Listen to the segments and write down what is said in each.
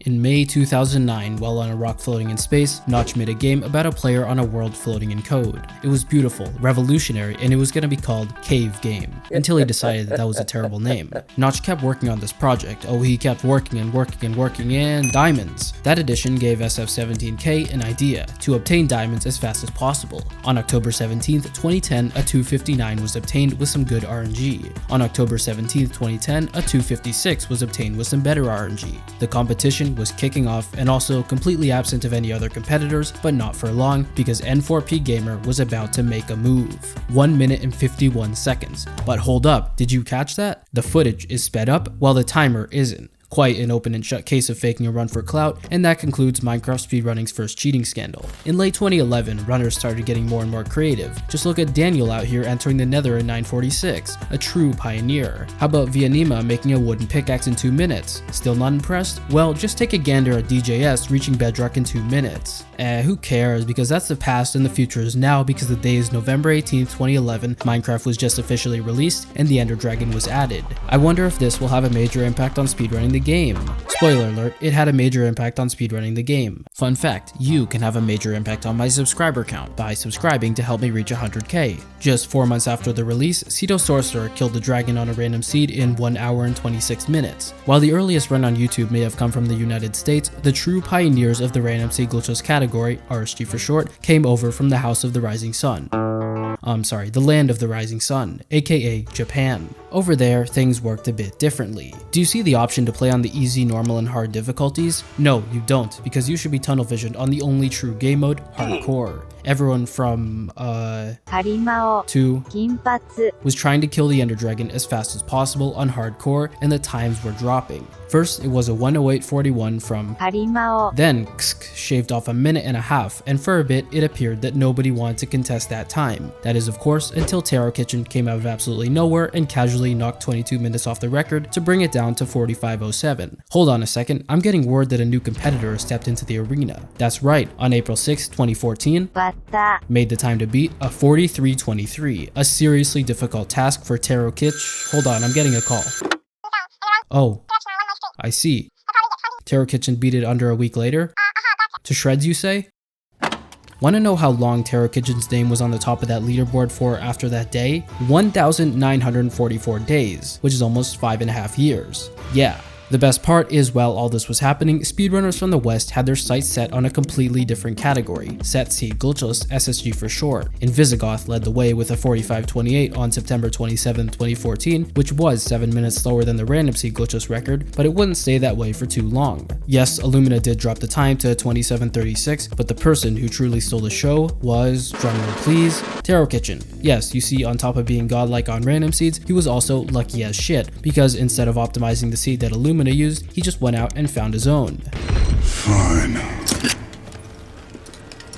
In May 2009, while on a rock floating in space, Notch made a game about a player on a world floating in code. It was beautiful, revolutionary, and it was going to be called Cave Game, until he decided that was a terrible name. Notch kept working on this project. Oh, he kept working and diamonds. That edition gave SF17K an idea to obtain diamonds as fast as possible. On October 17th, 2010, a 259 was obtained with some good RNG. On October 17th, 2010, a 256 was obtained with some better RNG. The competition was kicking off and also completely absent of any other competitors, but not for long because N4P Gamer was about to make a move. 1 minute and 51 seconds. But hold up, did you catch that? The footage is sped up while the timer isn't. Quite an open and shut case of faking a run for clout, and that concludes Minecraft speedrunning's first cheating scandal. In late 2011, runners started getting more and more creative. Just look at Daniel out here entering the nether in 946, a true pioneer. How about Vianima making a wooden pickaxe in 2 minutes? Still not impressed? Well, just take a gander at DJS reaching bedrock in 2 minutes. Who cares, because that's the past and the future is now, because the day is November 18th, 2011, Minecraft was just officially released and the Ender Dragon was added. I wonder if this will have a major impact on speedrunning the game. Spoiler alert, it had a major impact on speedrunning the game. Fun fact, you can have a major impact on my subscriber count by subscribing to help me reach 100k. Just 4 months after the release, Cedo Sorcerer killed the dragon on a random seed in 1 hour and 26 minutes. While the earliest run on YouTube may have come from the United States, the true pioneers of the random seed glitchless category, RSG for short, came over from the House of the Rising Sun. The Land of the Rising Sun, aka Japan. Over there, things worked a bit differently. Do you see the option to play on the easy, normal, and hard difficulties? No, you don't, because you should be tunnel visioned on the only true game mode, Hardcore. Everyone from, to was trying to kill the Ender Dragon as fast as possible on Hardcore, and the times were dropping. First, it was a 108.41 from then shaved off 1.5 minutes, and for a bit, it appeared that nobody wanted to contest that time. That is, of course, until Taro Kitchen came out of absolutely nowhere and casually knocked 22 minutes off the record to bring it down to 45.07. Hold on a second, I'm getting word that a new competitor has stepped into the arena. That's right, on April 6, 2014, made the time to beat a 43.23, a seriously difficult task for Taro Kitch. Hold on, I'm getting a call. Oh, I see. Taro Kitchen beat it under a week later? To shreds, you say? Want to know how long Taro Kitchen's name was on the top of that leaderboard for after that day? 1,944 days, which is almost 5.5 years. Yeah. The best part is, while all this was happening, speedrunners from the West had their sights set on a completely different category, Set Seed Glitchless, SSG for short. Invisigoth led the way with a 45.28 on September 27, 2014, which was 7 minutes slower than the Random Seed Glitchless record, but it wouldn't stay that way for too long. Yes, Illumina did drop the time to 27.36, but the person who truly stole the show was, drumroll please, Taro Kitchen. Yes, you see, on top of being godlike on random seeds, he was also lucky as shit, because instead of optimizing the seed that Illumina used, he just went out and found his own. Fine.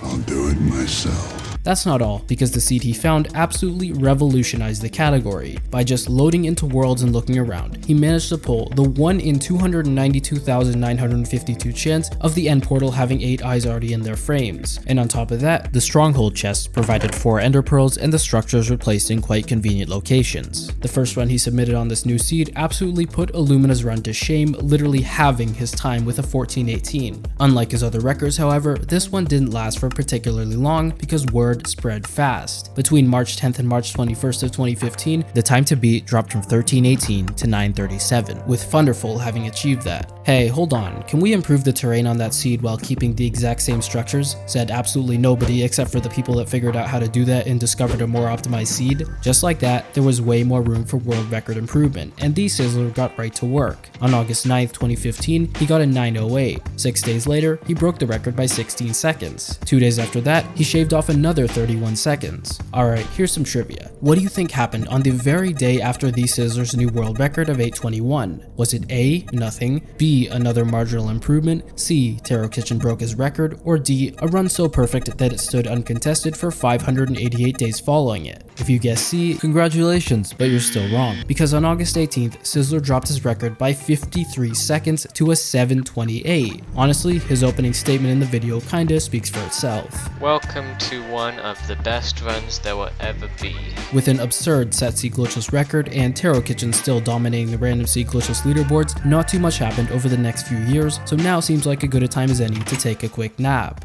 I'll do it myself. That's not all, because the seed he found absolutely revolutionized the category. By just loading into worlds and looking around, he managed to pull the 1 in 292,952 chance of the end portal having 8 eyes already in their frames. And on top of that, the stronghold chests provided 4 ender pearls and the structures were placed in quite convenient locations. The first run he submitted on this new seed absolutely put Illumina's run to shame, literally halving his time with a 14.18. Unlike his other records, however, this one didn't last for particularly long because word spread fast. Between March 10th and March 21st of 2015, the time to beat dropped from 13.18 to 9.37, with Thunderful having achieved that. Hey, hold on, can we improve the terrain on that seed while keeping the exact same structures? Said absolutely nobody except for the people that figured out how to do that and discovered a more optimized seed. Just like that, there was way more room for world record improvement, and the Sizzler got right to work. On August 9th, 2015, he got a 9.08. 6 days later, he broke the record by 16 seconds. 2 days after that, he shaved off another 31 seconds. Alright, here's some trivia. What do you think happened on the very day after the Sizzler's new world record of 8:21? Was it A, nothing, B, another marginal improvement, C, Taro Kitchen broke his record, or D, a run so perfect that it stood uncontested for 588 days following it? If you guess C, congratulations, but you're still wrong, because on August 18th, Sizzler dropped his record by 53 seconds to a 7:28. Honestly, his opening statement in the video kinda speaks for itself. Welcome to one one of the best runs there will ever be. With an absurd set C glitchless record and Tarot Kitchen still dominating the random C glitchless leaderboards, not too much happened over the next few years, so now seems like a good a time as any to take a quick nap.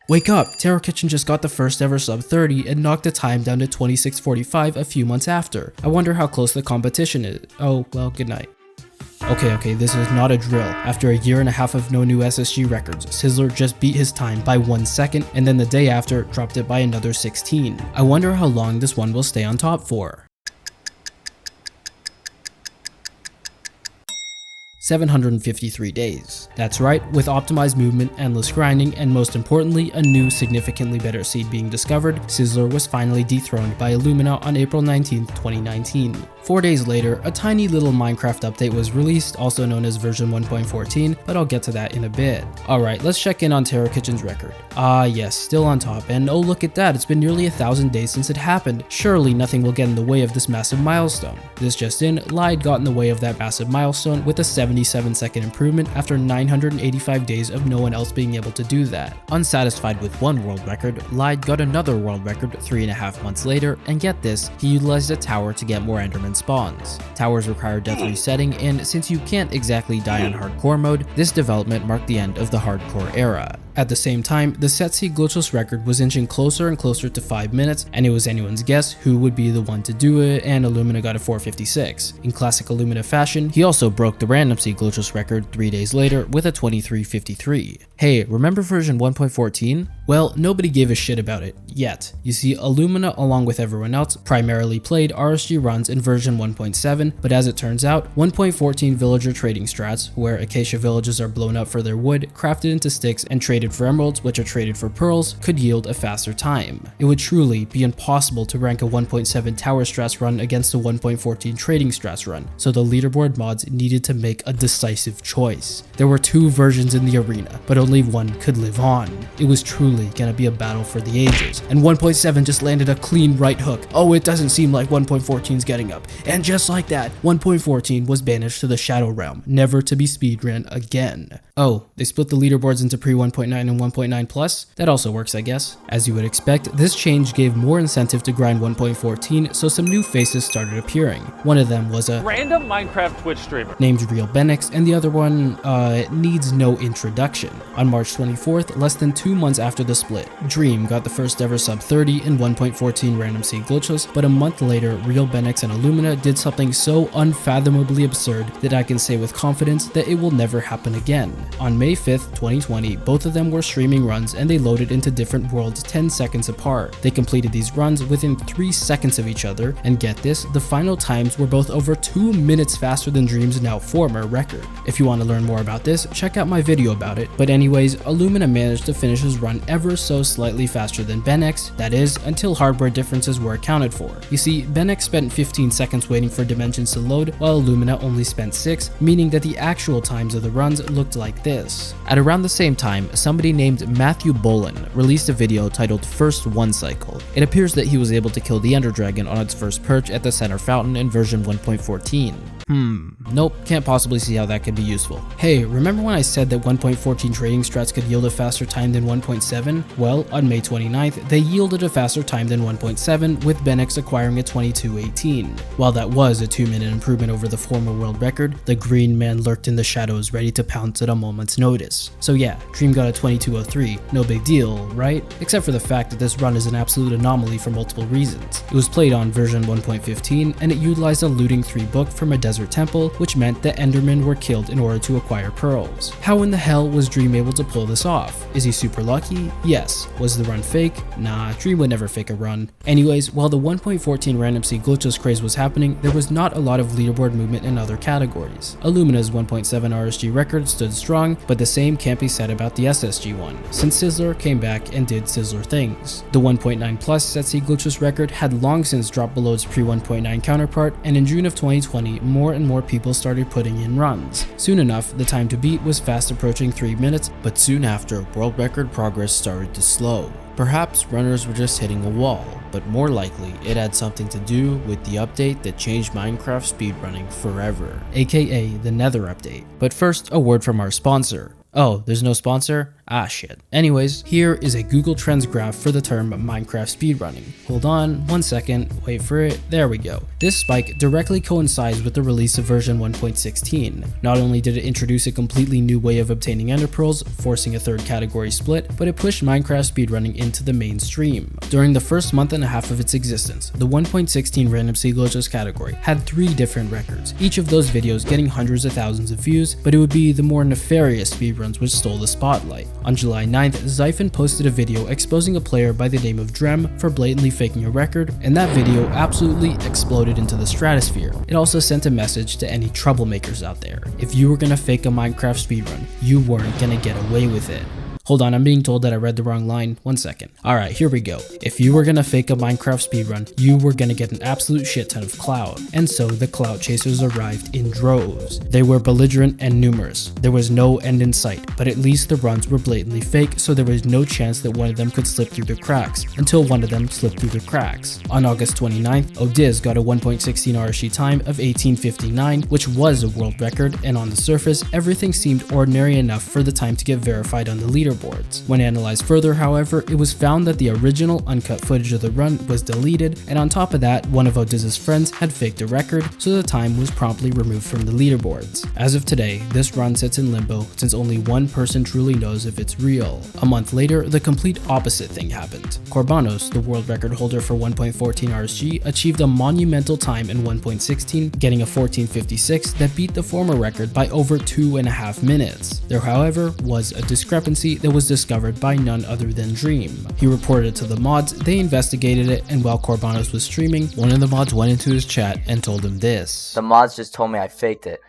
Wake up! Tarot Kitchen just got the first ever sub 30 and knocked the time down to 26:45 a few months after. I wonder how close the competition is. Oh, well, good night. Okay, this is not a drill. After a year and a half of no new SSG records, Sizzler just beat his time by 1 second and then the day after dropped it by another 16. I wonder how long this one will stay on top for. 753 days. That's right, with optimized movement, endless grinding, and most importantly, a new significantly better seed being discovered, Sizzler was finally dethroned by Illumina on April 19, 2019. 4 days later, a tiny little Minecraft update was released, also known as version 1.14, but I'll get to that in a bit. Alright, let's check in on Tarot Kitchen's record. Ah yes, still on top, and oh look at that, it's been nearly 1,000 days since it happened. Surely nothing will get in the way of this massive milestone. This just in, Lied got in the way of that massive milestone with a 77-second improvement after 985 days of no one else being able to do that. Unsatisfied with one world record, Lied got another world record 3.5 months later, and get this, he utilized a tower to get more Enderman spawns. Towers require death resetting, and since you can't exactly die on hardcore mode, this development marked the end of the hardcore era. At the same time, the set C glitchless record was inching closer and closer to 5 minutes, and it was anyone's guess who would be the one to do it, and Illumina got a 4:56. In classic Illumina fashion, he also broke the random C glitchless record 3 days later with a 23:53. Hey, remember version 1.14? Well, nobody gave a shit about it, yet. You see, Illumina, along with everyone else, primarily played RSG runs in version 1.7, but as it turns out, 1.14 villager trading strats, where acacia villages are blown up for their wood, crafted into sticks, and traded for emeralds, which are traded for pearls, could yield a faster time. It would truly be impossible to rank a 1.7 tower strats run against a 1.14 trading strats run, so the leaderboard mods needed to make a decisive choice. There were 2 versions in the arena, but only one could live on. It was truly gonna be a battle for the ages, and 1.7 just landed a clean right hook. Oh, it doesn't seem like 1.14's getting up. And just like that, 1.14 was banished to the Shadow Realm, never to be speedrun again. Oh, they split the leaderboards into pre 1.9 and 1.9 plus? That also works, I guess. As you would expect, this change gave more incentive to grind 1.14, so some new faces started appearing. One of them was a random Minecraft Twitch streamer named Real Benix, and the other one, needs no introduction. On March 24th, less than 2 months after the split, Dream got the first ever sub 30 in 1.14 random C glitchless, but a month later, Real Benix and Illumina did something so unfathomably absurd that I can say with confidence that it will never happen again. On May 5th, 2020, both of them were streaming runs and they loaded into different worlds 10 seconds apart. They completed these runs within 3 seconds of each other, and get this, the final times were both over 2 minutes faster than Dream's now former record. If you want to learn more about this, check out my video about it, but anyways, Illumina managed to finish his run ever so slightly faster than Benix, that is, until hardware differences were accounted for. You see, Benix spent 15 seconds waiting for dimensions to load, while Illumina only spent 6, meaning that the actual times of the runs looked like this. At around the same time, somebody named Matthew Bolin released a video titled First One Cycle. It appears that he was able to kill the Ender Dragon on its first perch at the center fountain in version 1.14. Nope, can't possibly see how that could be useful. Hey, remember when I said that 1.14 trading strats could yield a faster time than 1.7? Well, on May 29th, they yielded a faster time than 1.7, with Benix acquiring a 22:18. While that was a 2-minute improvement over the former world record, the green man lurked in the shadows ready to pounce at a moment's notice. So yeah, Dream got a 22:03, no big deal, right? Except for the fact that this run is an absolute anomaly for multiple reasons. It was played on version 1.15, and it utilized a looting 3 book from a desert temple, which meant that Endermen were killed in order to acquire pearls. How in the hell was Dream able to pull this off? Is he super lucky? Yes. Was the run fake? Nah, Dream would never fake a run. Anyways, while the 1.14 random C glitchless craze was happening, there was not a lot of leaderboard movement in other categories. Illumina's 1.7 RSG record stood strong, but the same can't be said about the SSG one, since Sizzler came back and did Sizzler things. The 1.9 plus set C glitchless record had long since dropped below its pre 1.9 counterpart, and in June of 2020, more and more people started putting in runs. Soon enough, the time to beat was fast approaching 3 minutes, but soon after, world record progress started to slow. Perhaps runners were just hitting a wall, but more likely it had something to do with the update that changed Minecraft speedrunning forever, aka the Nether update. But first, a word from our sponsor. Oh, there's no sponsor? Ah shit. Anyways, here is a Google Trends graph for the term Minecraft speedrunning. Hold on, 1 second, wait for it, there we go. This spike directly coincides with the release of version 1.16. Not only did it introduce a completely new way of obtaining ender pearls, forcing a third category split, but it pushed Minecraft speedrunning into the mainstream. During the first month and a half of its existence, the 1.16 random seed glitchless category had 3 different records, each of those videos getting hundreds of thousands of views, but it would be the more nefarious speedruns which stole the spotlight. On July 9th, Zyphon posted a video exposing a player by the name of Drem for blatantly faking a record, and that video absolutely exploded into the stratosphere. It also sent a message to any troublemakers out there. If you were gonna fake a Minecraft speedrun, you weren't gonna get away with it. Hold on, I'm being told that I read the wrong line. 1 second. Alright, here we go. If you were gonna fake a Minecraft speedrun, you were gonna get an absolute shit ton of clout. And so the clout chasers arrived in droves. They were belligerent and numerous. There was no end in sight, but at least the runs were blatantly fake, so there was no chance that one of them could slip through the cracks, until one of them slipped through the cracks. On August 29th, Odiz got a 1.16 RSG time of 18:59, which was a world record, and on the surface, everything seemed ordinary enough for the time to get verified on the leaderboards. When analyzed further, however, it was found that the original uncut footage of the run was deleted, and on top of that, one of Odiz's friends had faked a record, so the time was promptly removed from the leaderboards. As of today, this run sits in limbo since only one person truly knows if it's real. A month later, the complete opposite thing happened. Corbanos, the world record holder for 1.14 RSG, achieved a monumental time in 1.16, getting a 14:56 that beat the former record by over 2.5 minutes. There, however, was a discrepancy that was discovered by none other than Dream. He reported it to the mods, they investigated it, and while Corbanos was streaming, one of the mods went into his chat and told him this. The mods just told me I faked it.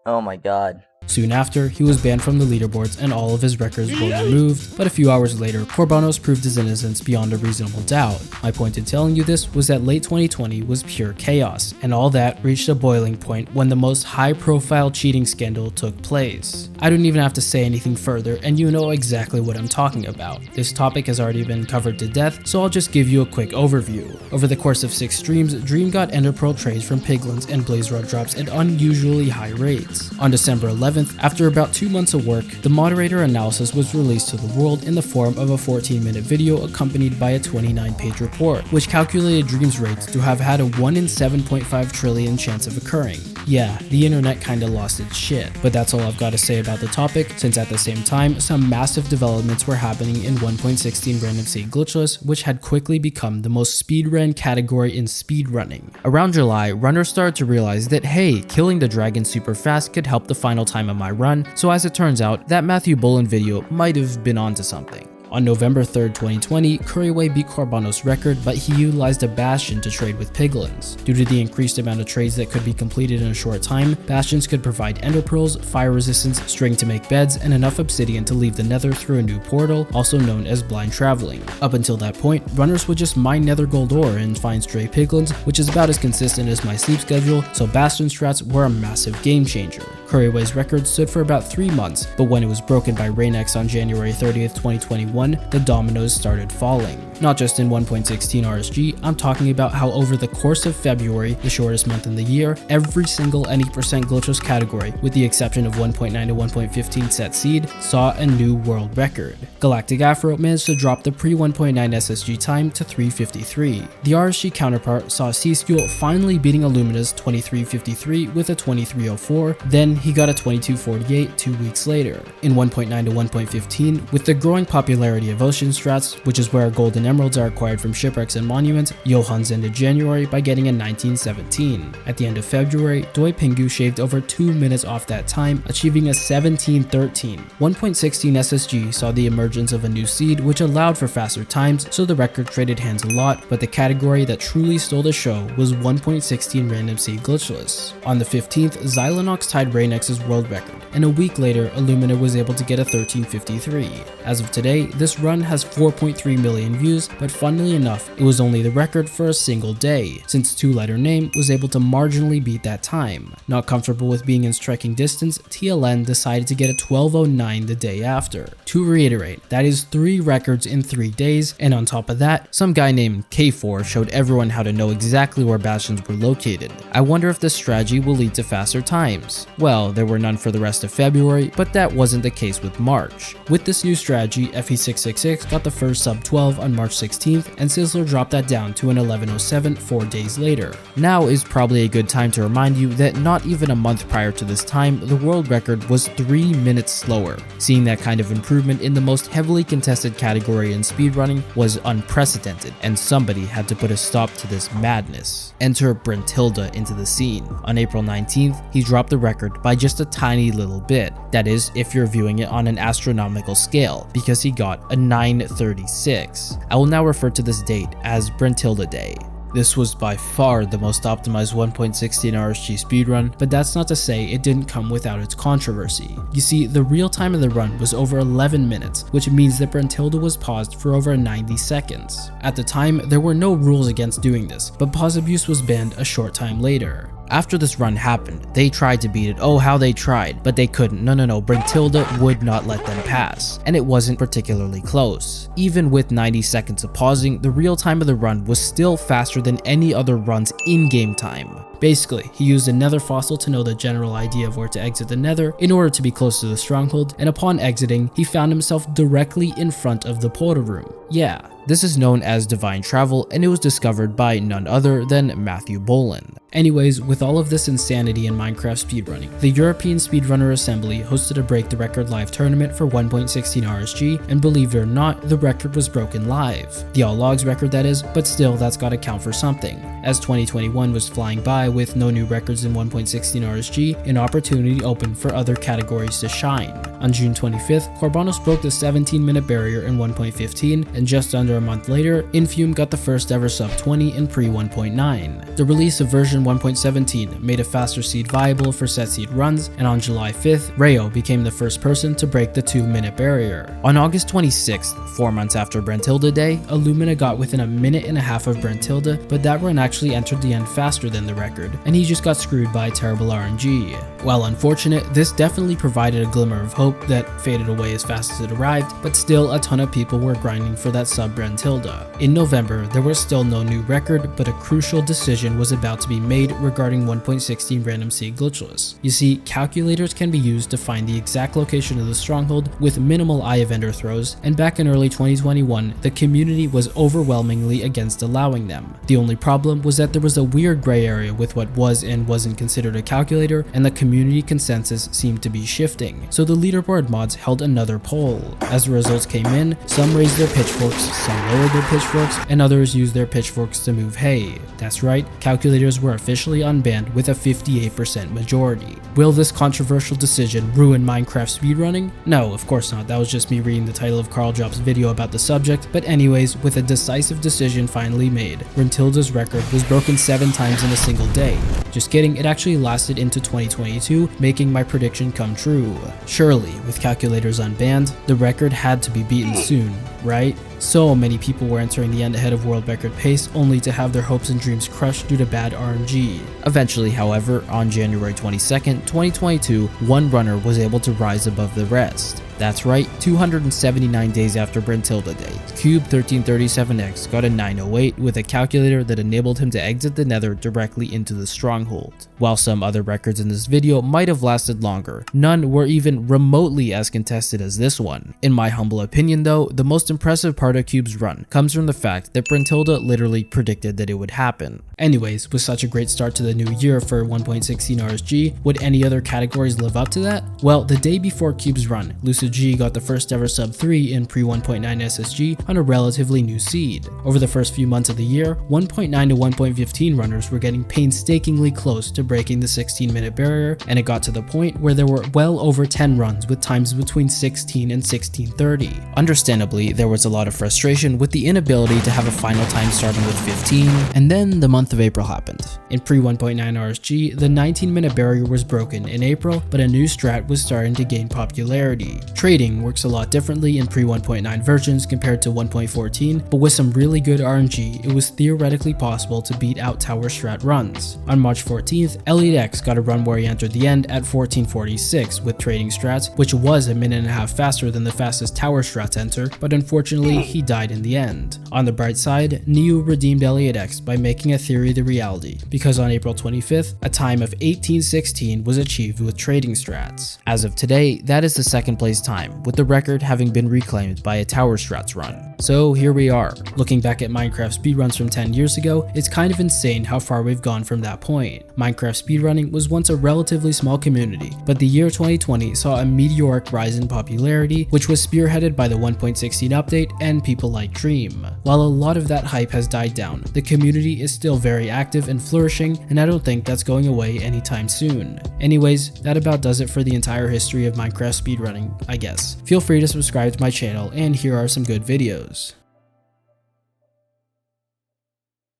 Oh my god. Soon after, he was banned from the leaderboards and all of his records were removed, but a few hours later, Corbanos proved his innocence beyond a reasonable doubt. My point in telling you this was that late 2020 was pure chaos, and all that reached a boiling point when the most high-profile cheating scandal took place. I don't even have to say anything further, and you know exactly what I'm talking about. This topic has already been covered to death, so I'll just give you a quick overview. Over the course of 6 streams, Dream got Ender Pearl trades from Piglins and Blaze Rod drops at unusually high rates. On December 11th, after about 2 months of work, the moderator analysis was released to the world in the form of a 14-minute video accompanied by a 29-page report, which calculated Dream's rates to have had a 1 in 7.5 trillion chance of occurring. Yeah, the internet kinda lost its shit, but that's all I've got to say about the topic, since at the same time, some massive developments were happening in 1.16 random seed glitchless, which had quickly become the most speedrun category in speedrunning. Around July, runners started to realize that hey, killing the dragon super fast could help the final time of my run, so as it turns out, that Matthew Bullen video might have been onto something. On November 3rd, 2020, Curryway beat Corbanos' record, but he utilized a Bastion to trade with Piglins. Due to the increased amount of trades that could be completed in a short time, Bastions could provide ender pearls, fire resistance, string to make beds, and enough obsidian to leave the nether through a new portal, also known as blind traveling. Up until that point, runners would just mine nether gold ore and find stray Piglins, which is about as consistent as my sleep schedule, so Bastion strats were a massive game changer. Curryway's record stood for about 3 months, but when it was broken by Rainex on January 30th, 2021, the dominoes started falling. Not just in 1.16 RSG, I'm talking about how over the course of February, the shortest month in the year, every single any percent glitchless category, with the exception of 1.9 to 1.15 set seed, saw a new world record. Galactic Afro managed to drop the pre-1.9 SSG time to 3:53. The RSG counterpart saw C-Skull finally beating Illumina's 23:53 with a 23:04, then he got a 22:48 2 weeks later. In 1.9 to 1.15, with the growing popularity of ocean strats, which is where gold and emeralds are acquired from shipwrecks and monuments, Johans ended January by getting a 19:17. At the end of February, Doi Pingu shaved over 2 minutes off that time, achieving a 17:13. 1.16 SSG saw the emergence of a new seed which allowed for faster times, so the record traded hands a lot, but the category that truly stole the show was 1.16 random seed glitchless. On the 15th, Xylonox tied Rainex's world record, and a week later, Illumina was able to get a 13:53. As of today, this run has 4.3 million views, but funnily enough, it was only the record for a single day, since Two Letter Name was able to marginally beat that time. Not comfortable with being in striking distance, TLN decided to get a 12:09 the day after. To reiterate, that is 3 records in 3 days, and on top of that, some guy named K4 showed everyone how to know exactly where bastions were located. I wonder if this strategy will lead to faster times. Well, there were none for the rest of February, but that wasn't the case with March. With this new strategy, FE666 got the first sub 12 on March 16th, and Sizzler dropped that down to an 1107 4 days later. Now is probably a good time to remind you that not even a month prior to this time, the world record was 3 minutes slower. Seeing that kind of improvement in the most heavily contested category in speedrunning was unprecedented, and somebody had to put a stop to this madness. Enter Brent Tilda into the scene. On April 19th, he dropped the record by just a tiny little bit. That is, if you're viewing it on an astronomical scale, because he got a 936. I will now refer to this date as Brent Tilda Day. This was by far the most optimized 1.16 RSG speedrun, but that's not to say it didn't come without its controversy. You see, the real time of the run was over 11 minutes, which means that Brent Tilda was paused for over 90 seconds. At the time, there were no rules against doing this, but pause abuse was banned a short time later. After this run happened, they tried to beat it. Oh, how they tried, but they couldn't. No, Brent Tilda would not let them pass, and it wasn't particularly close. Even with 90 seconds of pausing, the real time of the run was still faster than any other run's in-game time. Basically, he used a nether fossil to know the general idea of where to exit the nether in order to be close to the stronghold, and upon exiting, he found himself directly in front of the portal room. Yeah, this is known as divine travel, and it was discovered by none other than Matthew Boland. Anyways, with all of this insanity in Minecraft speedrunning, the European Speedrunner Assembly hosted a Break the Record live tournament for 1.16 RSG, and believe it or not, the record was broken live. The all logs record, that is, but still that's gotta count for something. As 2021 was flying by with no new records in 1.16 RSG, an opportunity opened for other categories to shine. On June 25th, Corbanos broke the 17-minute barrier in 1.15, and just under a month later, Infume got the first ever sub 20 in pre 1.9. The release of version 1.17 made a faster seed viable for set seed runs, and on July 5th, Rayo became the first person to break the 2-minute barrier. On August 26th, 4 months after Brent Tilda Day, Illumina got within a minute and a half of Brent Tilda, but that run actually entered the end faster than the record, and he just got screwed by terrible RNG. While unfortunate, this definitely provided a glimmer of hope that faded away as fast as it arrived, but still a ton of people were grinding for that sub Brent Tilda. In November, there was still no new record, but a crucial decision was about to be made regarding 1.16 random seed glitchless. You see, calculators can be used to find the exact location of the stronghold with minimal eye of ender throws, and back in early 2021, the community was overwhelmingly against allowing them. The only problem was that there was a weird gray area with what was and wasn't considered a calculator, and the community consensus seemed to be shifting, so the leaderboard mods held another poll. As the results came in, some raised their pitchforks, some lowered their pitchforks, and others used their pitchforks to move hay. That's right, calculators were officially unbanned with a 58% majority. Will this controversial decision ruin Minecraft speedrunning? No, of course not. That was just me reading the title of Carl Drop's video about the subject, but anyways, with a decisive decision finally made, Brent Tilda's record was broken 7 times in a single day. Just kidding, it actually lasted into 2022, making my prediction come true. Surely, with calculators unbanned, the record had to be beaten soon, right? So many people were entering the end ahead of world record pace only to have their hopes and dreams crushed due to bad RNG. Eventually, however, on January 22nd, 2022, one runner was able to rise above the rest. That's right, 279 days after Brent Tilda Day, Cube 1337X got a 908 with a calculator that enabled him to exit the nether directly into the stronghold. While some other records in this video might have lasted longer, none were even remotely as contested as this one. In my humble opinion though, the most impressive part of Cube's run comes from the fact that Brent Tilda literally predicted that it would happen. Anyways, with such a great start to the new year for 1.16 RSG, would any other categories live up to that? Well, the day before Cube's run, Lucid G got the first ever sub 3 in pre 1.9 SSG on a relatively new seed. Over the first few months of the year, 1.9 to 1.15 runners were getting painstakingly close to breaking the 16-minute barrier, and it got to the point where there were well over 10 runs with times between 16 and 16:30. Understandably, there was a lot of frustration with the inability to have a final time starting with 15, and then the month month of April happened. In pre-1.9 RSG, the 19-minute barrier was broken in April, but a new strat was starting to gain popularity. Trading works a lot differently in pre-1.9 versions compared to 1.14, but with some really good RNG, it was theoretically possible to beat out tower strat runs. On March 14th, Elliot X got a run where he entered the end at 14:46 with trading strats, which was a minute and a half faster than the fastest tower strats enter, but unfortunately he died in the end. On the bright side, Neo redeemed Elliot X by making a theory the reality, because on April 25th, a time of 18:16 was achieved with trading strats. As of today, that is the second place time, with the record having been reclaimed by a tower strats run. So here we are. Looking back at Minecraft speedruns from 10 years ago, it's kind of insane how far we've gone from that point. Minecraft speedrunning was once a relatively small community, but the year 2020 saw a meteoric rise in popularity, which was spearheaded by the 1.16 update and people like Dream. While a lot of that hype has died down, the community is still very active and flourishing, and I don't think that's going away anytime soon. Anyways, that about does it for the entire history of Minecraft speedrunning, I guess. Feel free to subscribe to my channel, and here are some good videos.